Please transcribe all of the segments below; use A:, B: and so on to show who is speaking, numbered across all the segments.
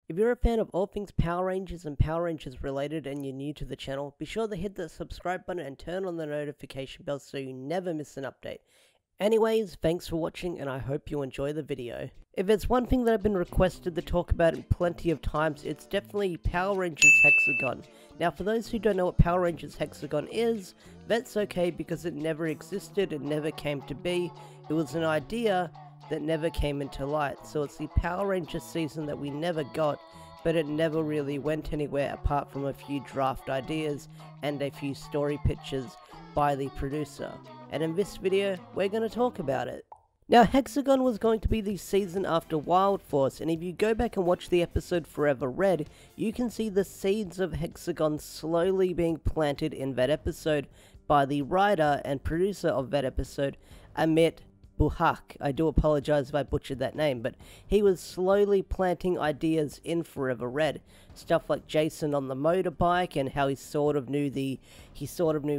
A: If you're a fan of all things Power Rangers and Power Rangers related and you're new to the channel, be sure to hit the subscribe button and turn on the notification bell so you never miss an update. Anyways, thanks for watching and I hope you enjoy the video. If it's one thing that I've been requested to talk about plenty of times, it's definitely Power Rangers Hexagon. Now for those who don't know what Power Rangers Hexagon is, that's okay because it never existed, it never came to be. It was an idea that never came into light, so it's the Power Rangers season that we never got, but it never really went anywhere apart from a few draft ideas and a few story pitches by the producer. And in this video, we're going to talk about it. Now, Hexagon was going to be the season after Wild Force, and if you go back and watch the episode Forever Red, you can see the seeds of Hexagon slowly being planted in that episode by the writer and producer of that episode, Amit Bhaumik. I do apologize if I butchered that name, but he was slowly planting ideas in Forever Red. Stuff like Jason on the motorbike and how he sort of knew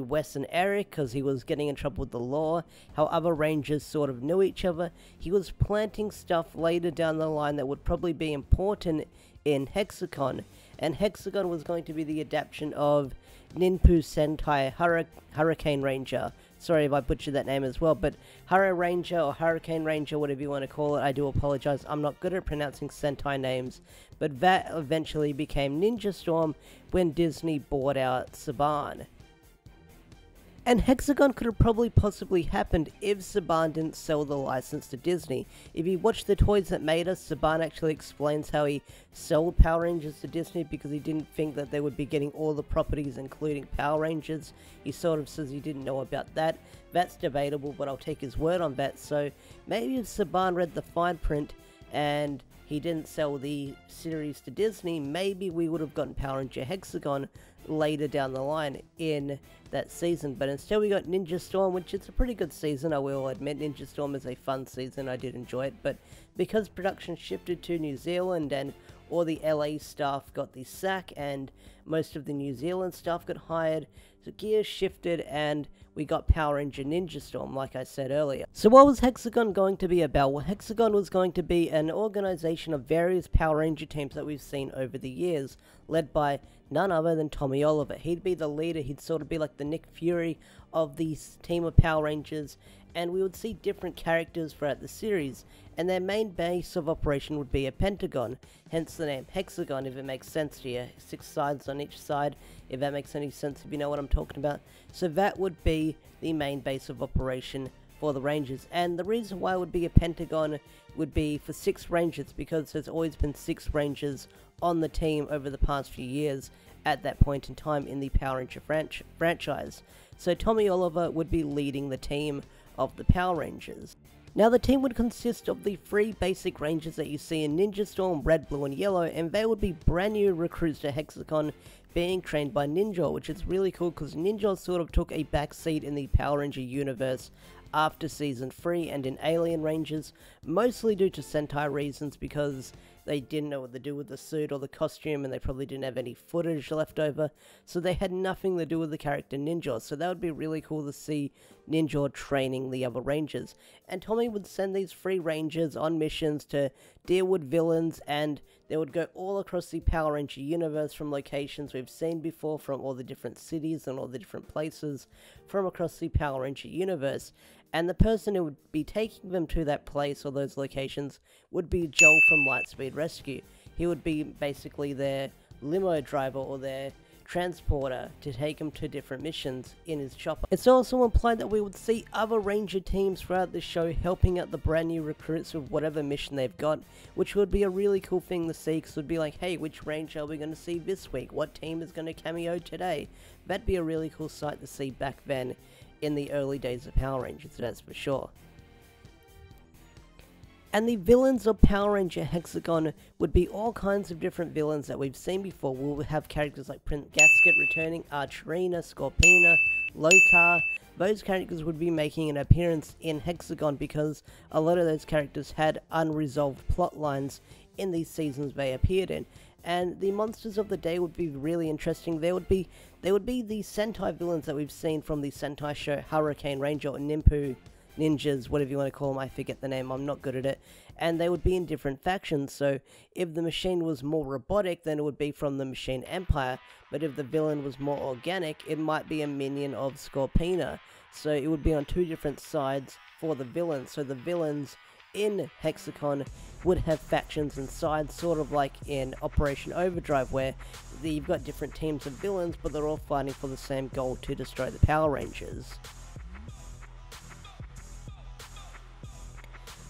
A: Wes and Eric because he was getting in trouble with the law, how other Rangers sort of knew each other. He was planting stuff later down the line that would probably be important in Hexagon, and Hexagon was going to be the adaptation of Ninpuu Sentai Hurricaneger. Sorry if I butchered that name as well, but Ranger or Hurricane Ranger, whatever you want to call it, I do apologize. I'm not good at pronouncing Sentai names, but that eventually became Ninja Storm when Disney bought out Saban. And Hexagon could have probably possibly happened if Saban didn't sell the license to Disney. If you watch The Toys That Made Us, Saban actually explains how he sold Power Rangers to Disney because he didn't think that they would be getting all the properties including Power Rangers. He sort of says he didn't know about that. That's debatable, but I'll take his word on that. So maybe if Saban read the fine print and he didn't sell the series to Disney, maybe we would have gotten Power Ranger Hexagon later down the line in that season, but instead we got Ninja Storm, which is a pretty good season, I will admit. Ninja Storm is a fun season, I did enjoy it, but because production shifted to New Zealand and all the LA staff got the sack and most of the New Zealand staff got hired, so gears shifted and we got Power Ranger Ninja Storm, like I said earlier. So what was Hexagon going to be about? Well, Hexagon was going to be an organization of various Power Ranger teams that we've seen over the years, led by none other than Tommy Oliver. He'd be the leader, he'd sort of be like the Nick Fury of the team of Power Rangers, and we would see different characters throughout the series, and their main base of operation would be a pentagon, hence the name Hexagon, if it makes sense to you. 6 sides on each side, if that makes any sense, if you know what I'm talking about. So that would be the main base of operation for the Rangers, and the reason why it would be a pentagon would be for 6 Rangers, because there's always been 6 Rangers on the team over the past few years at that point in time in the Power Ranger franchise. So Tommy Oliver would be leading the team of the Power Rangers. Now the team would consist of the 3 basic Rangers that you see in Ninja Storm, Red, Blue and Yellow, and they would be brand new recruits to Hexagon being trained by Ninja, which is really cool because Ninja sort of took a backseat in the Power Ranger universe after Season 3 and in Alien Rangers, mostly due to Sentai reasons because they didn't know what to do with the suit or the costume and they probably didn't have any footage left over, so they had nothing to do with the character Ninja, so that would be really cool to see Ninja training the other Rangers. And Tommy would send these 3 Rangers on missions to deal with villains, and they would go all across the Power Ranger universe from locations we've seen before, from all the different cities and all the different places from across the Power Ranger universe. And the person who would be taking them to that place or those locations would be Joel from Lightspeed Rescue. He would be basically their limo driver or their transporter to take them to different missions in his chopper. It's also implied that we would see other Ranger teams throughout the show helping out the brand new recruits with whatever mission they've got, which would be a really cool thing to see, because it would be like, hey, which Ranger are we going to see this week? What team is going to cameo today? That'd be a really cool sight to see back then in the early days of Power Rangers, that's for sure. And the villains of Power Ranger Hexagon would be all kinds of different villains that we've seen before. We'll have characters like Prince Gasket returning, Archerina, Scorpina, Lokar. Those characters would be making an appearance in Hexagon because a lot of those characters had unresolved plot lines in these seasons they appeared in. And the monsters of the day would be really interesting. They would be the Sentai villains that we've seen from the Sentai show Hurricaneger or Ninpuu Ninjas, whatever you want to call them, I forget the name, I'm not good at it. and they would be in different factions. So if the machine was more robotic, then it would be from the Machine Empire, but if the villain was more organic, it might be a minion of Scorpina. So it would be on two different sides for the villains. So the villains in Hexagon would have factions and sides, sort of like in Operation Overdrive, where you've got different teams of villains, but they're all fighting for the same goal, to destroy the Power Rangers.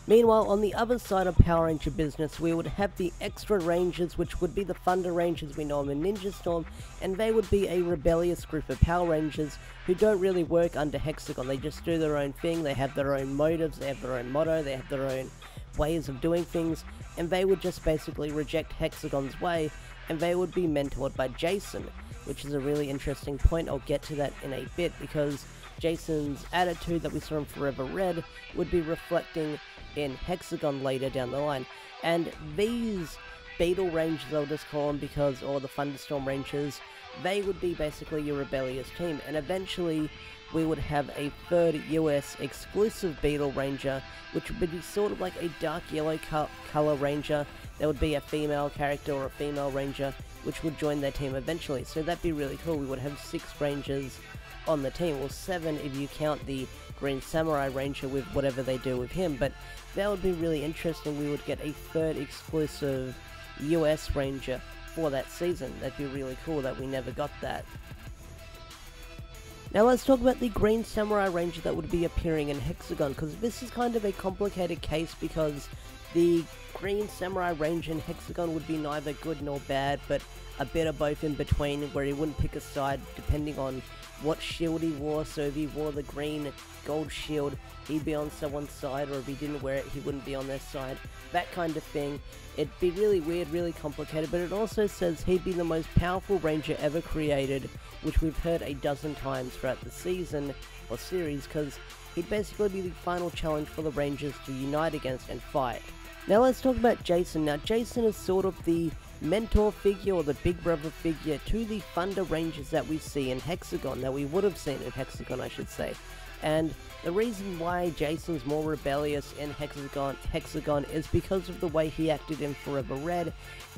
A: Meanwhile, on the other side of Power Ranger business, we would have the Extra Rangers, which would be the Thunder Rangers we know them in Ninja Storm, and they would be a rebellious group of Power Rangers who don't really work under Hexagon. They just do their own thing, they have their own motives, they have their own motto, they have their own ways of doing things, and they would just basically reject Hexagon's way, and they would be mentored by Jason, which is a really interesting point. I'll get to that in a bit, because Jason's attitude that we saw in Forever Red would be reflecting in Hexagon later down the line. And these Beetle Rangers, I'll just call them, because, or the Thunderstorm Rangers, they would be basically your rebellious team, and eventually we would have a third US exclusive Beetle Ranger, which would be sort of like a dark yellow color Ranger. There would be a female character or a female Ranger which would join their team eventually, so that'd be really cool. We would have 6 Rangers on the team, or 7 if you count the Green Samurai Ranger with whatever they do with him, but that would be really interesting. We would get a third exclusive US Ranger for that season. That'd be really cool that we never got that. Now let's talk about the Green Samurai Ranger that would be appearing in Hexagon, because this is kind of a complicated case, because the Green Samurai Ranger in Hexagon would be neither good nor bad, but a bit of both in between, where he wouldn't pick a side depending on what shield he wore. So if he wore the green gold shield, he'd be on someone's side, or if he didn't wear it, he wouldn't be on their side. That kind of thing. It'd be really weird, really complicated, but it also says he'd be the most powerful ranger ever created, which we've heard a dozen times throughout the season or series, because he'd basically be the final challenge for the Rangers to unite against and fight. Now let's talk about Jason. Now Jason is sort of the mentor figure, or the big brother figure, to the Thunder Rangers that we see in Hexagon, that we would have seen in Hexagon, I should say. And the reason why Jason's more rebellious in Hexagon is because of the way he acted in Forever Red,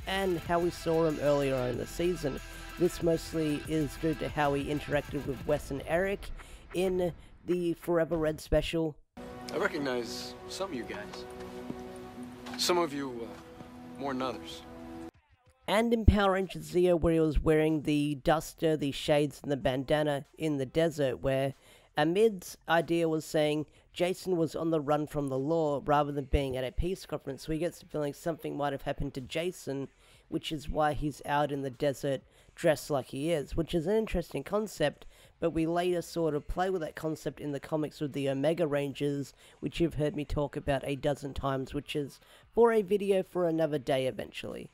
A: and how we saw him earlier on in the season. This mostly is due to how he interacted with Wes and Eric in the Forever Red special.
B: I recognize some of you guys. Some of you more than others.
A: And in Power Rangers Zeo, where he was wearing the duster, the shades, and the bandana in the desert, where Amit's idea was saying Jason was on the run from the law rather than being at a peace conference, so he gets the feeling something might have happened to Jason, which is why he's out in the desert dressed like he is, which is an interesting concept, but we later sort of play with that concept in the comics with the Omega Rangers, which you've heard me talk about a dozen times, which is for a video for another day eventually.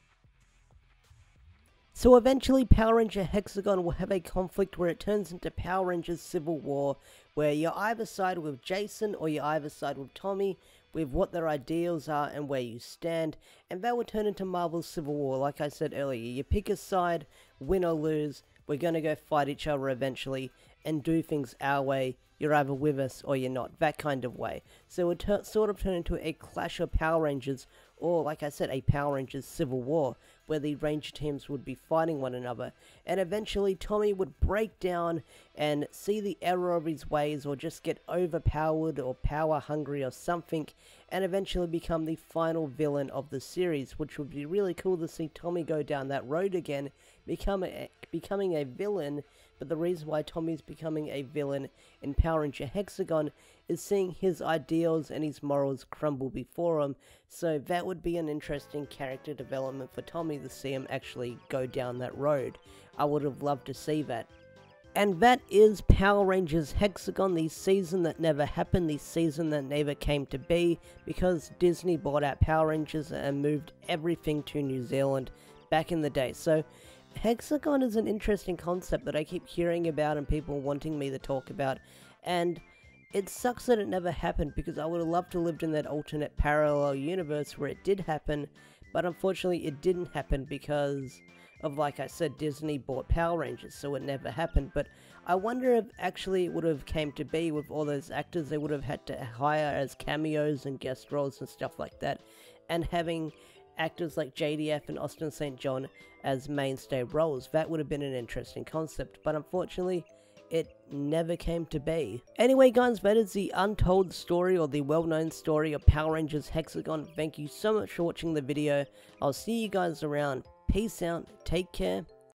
A: So eventually Power Ranger Hexagon will have a conflict where it turns into Power Rangers Civil War, where you're either side with Jason or you're either side with Tommy, with what their ideals are and where you stand, and that will turn into Marvel's Civil War. Like I said earlier, you pick a side, win or lose, we're gonna go fight each other eventually, and do things our way. You're either with us or you're not, that kind of way. So it would sort of turn into a clash of Power Rangers, or like I said, a Power Rangers Civil War, where the Ranger teams would be fighting one another, and eventually Tommy would break down and see the error of his ways, or just get overpowered or power hungry or something, and eventually become the final villain of the series, which would be really cool to see Tommy go down that road again, becoming a villain. But the reason why Tommy's becoming a villain in Power Ranger Hexagon is seeing his ideals and his morals crumble before him, so that would be an interesting character development for Tommy to see him actually go down that road. I would have loved to see that. And that is Power Rangers Hexagon, the season that never happened, the season that never came to be, because Disney bought out Power Rangers and moved everything to New Zealand back in the day. So Hexagon is an interesting concept that I keep hearing about and people wanting me to talk about, and it sucks that it never happened, because I would have loved to have lived in that alternate parallel universe where it did happen, but unfortunately it didn't happen because of, like I said, Disney bought Power Rangers, so it never happened. But I wonder if actually it would have came to be with all those actors they would have had to hire as cameos and guest roles and stuff like that, and having actors like JDF and Austin St. John as mainstay roles. That would have been an interesting concept, but unfortunately it never came to be. Anyway guys, that is the untold story, or the well-known story, of Power Rangers Hexagon. Thank you so much for watching the video. I'll see you guys around. Peace out, take care,